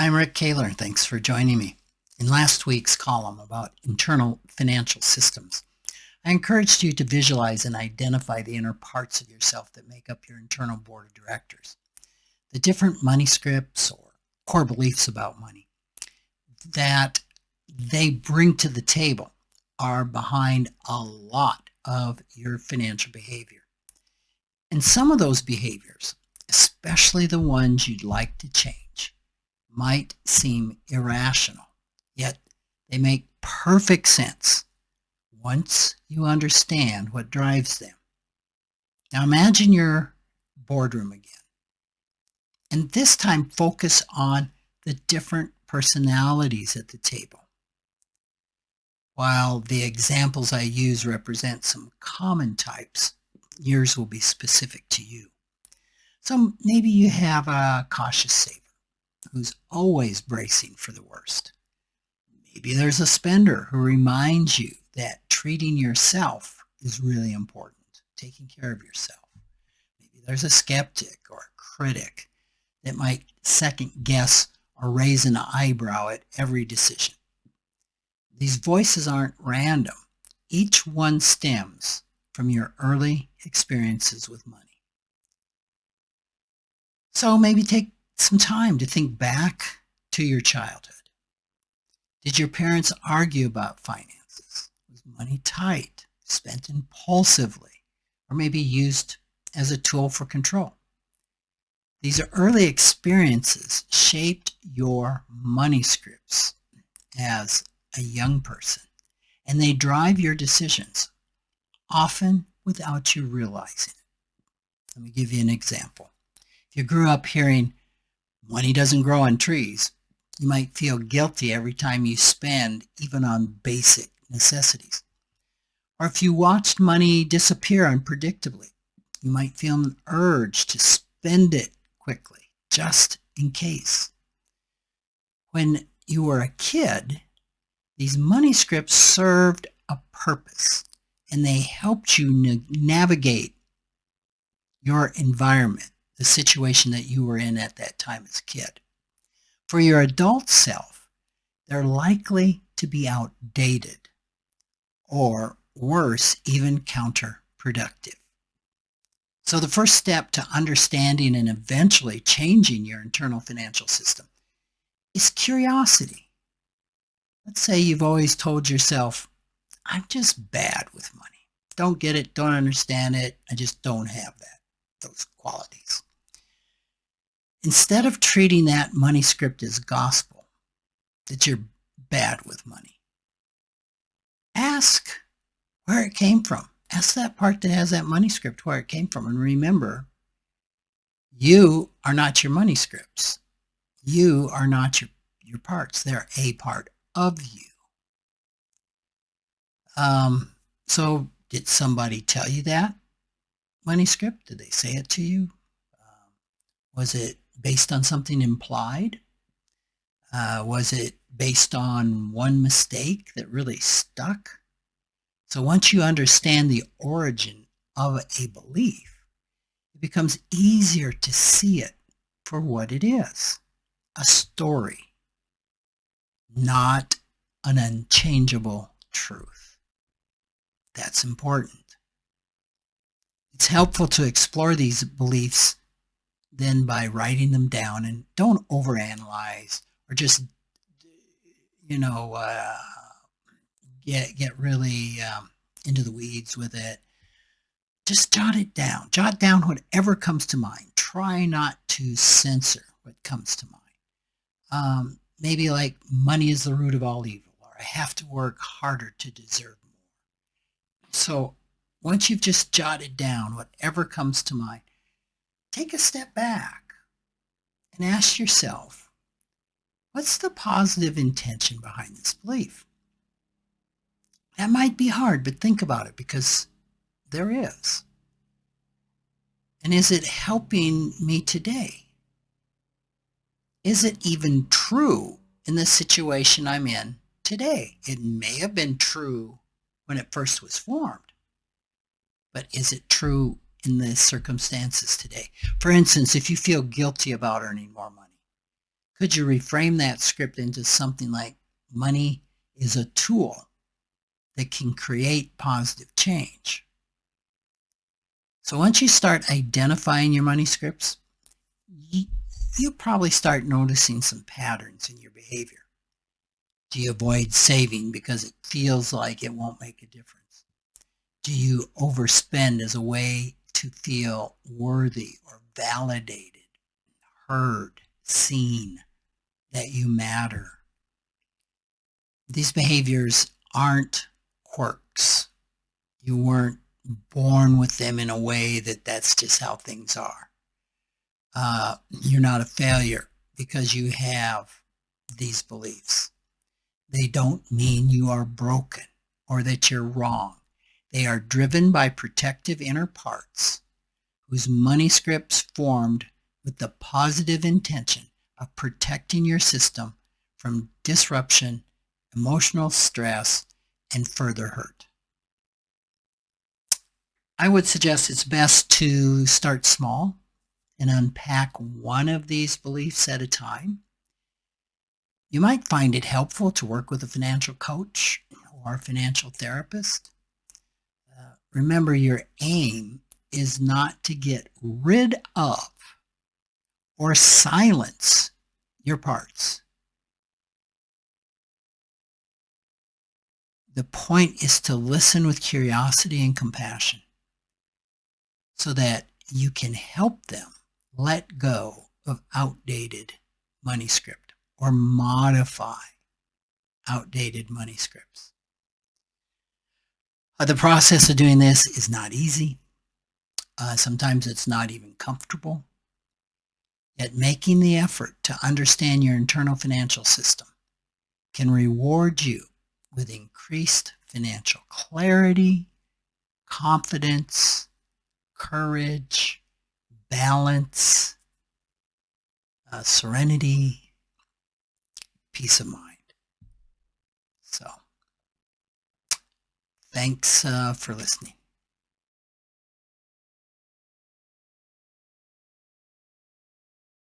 I'm Rick Kaler. Thanks for joining me. In last week's column about internal financial systems, I encouraged you to visualize and identify the inner parts of yourself that make up your internal board of directors. The different money scripts or core beliefs about money that they bring to the table are behind a lot of your financial behavior. And some of those behaviors, especially the ones you'd like to change, might seem irrational, yet they make perfect sense once you understand what drives them. Now imagine your boardroom again, and this time focus on the different personalities at the table. While the examples I use represent some common types, yours will be specific to you. So maybe you have a cautious saver who's always bracing for the worst. Maybe there's a spender who reminds you that treating yourself is really important, taking care of yourself. Maybe there's a skeptic or a critic that might second guess or raise an eyebrow at every decision. These voices aren't random. Each one stems from your early experiences with money. So maybe take some time to think back to your childhood. Did your parents argue about finances? Was money tight, spent impulsively, or maybe used as a tool for control? These early experiences shaped your money scripts as a young person, and they drive your decisions, often without you realizing it. Let me give you an example. If you grew up hearing, money doesn't grow on trees, you might feel guilty every time you spend, even on basic necessities. Or if you watched money disappear unpredictably, you might feel an urge to spend it quickly, just in case. When you were a kid, these money scripts served a purpose, and they helped you navigate your environment, the situation that you were in at that time as a kid. For your adult self, they're likely to be outdated or worse, even counterproductive. So the first step to understanding and eventually changing your internal financial system is curiosity. Let's say you've always told yourself, I'm just bad with money. Don't get it, don't understand it, I just don't have those qualities. Instead of treating that money script as gospel, that you're bad with money, ask where it came from. Ask that part that has that money script where it came from. And remember, you are not your money scripts. You are not your parts. They're a part of you. So did somebody tell you that money script? Did they say it to you? Was it based on something implied? Was it based on one mistake that really stuck? So once you understand the origin of a belief, it becomes easier to see it for what it is, a story, not an unchangeable truth. That's important. It's helpful to explore these beliefs then by writing them down, and don't overanalyze or just, get really into the weeds with it. Just jot it down. Jot down whatever comes to mind. Try not to censor what comes to mind. Maybe like money is the root of all evil, or I have to work harder to deserve more. So once you've just jotted down whatever comes to mind, take a step back and ask yourself, what's the positive intention behind this belief? That might be hard, but think about it, because there is. And is it helping me today? Is it even true in the situation I'm in today? It may have been true when it first was formed, but is it true in the circumstances today? For instance, if you feel guilty about earning more money, Could you reframe that script into something like money is a tool that can create positive change? So once you start identifying your money scripts, you'll probably start noticing some patterns in your behavior. Do you avoid saving because it feels like it won't make a difference? Do you overspend as a way to feel worthy or validated, heard, seen, that you matter? These behaviors aren't quirks. You weren't born with them in a way that's just how things are. You're not a failure because you have these beliefs. They don't mean you are broken or that you're wrong. They are driven by protective inner parts whose money scripts formed with the positive intention of protecting your system from disruption, emotional stress, and further hurt. I would suggest it's best to start small and unpack one of these beliefs at a time. You might find it helpful to work with a financial coach or a financial therapist. Remember, your aim is not to get rid of or silence your parts. The point is to listen with curiosity and compassion so that you can help them let go of outdated money script or modify outdated money scripts. The process of doing this is not easy. Sometimes it's not even comfortable. Yet making the effort to understand your internal financial system can reward you with increased financial clarity, confidence, courage, balance, serenity, peace of mind. So, thanks for listening.